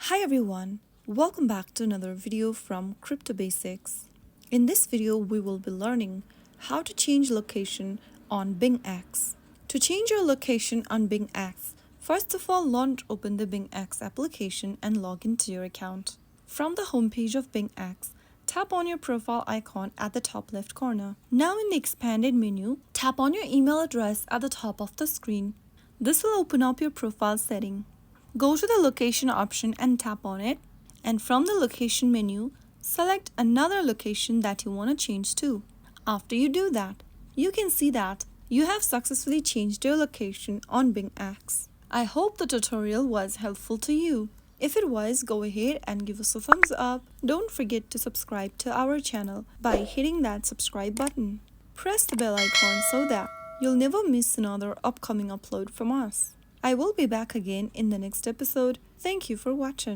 Hi everyone, welcome back to another video from Crypto Basics. In this video, we will be learning how to change location on BingX. To change your location on BingX, first of all, launch open the BingX application and log into your account. From the homepage of BingX, tap on your profile icon at the top left corner. Now in the expanded menu, tap on your email address at the top of the screen. This will open up your profile setting. Go to the location option and tap on it, and from the location menu, select another location that you want to change to. After you do that, you can see that you have successfully changed your location on BingX. I hope the tutorial was helpful to you. If it was, go ahead and give us a thumbs up. Don't forget to subscribe to our channel by hitting that subscribe button. Press the bell icon so that you'll never miss another upcoming upload from us. I will be back again in the next episode. Thank you for watching.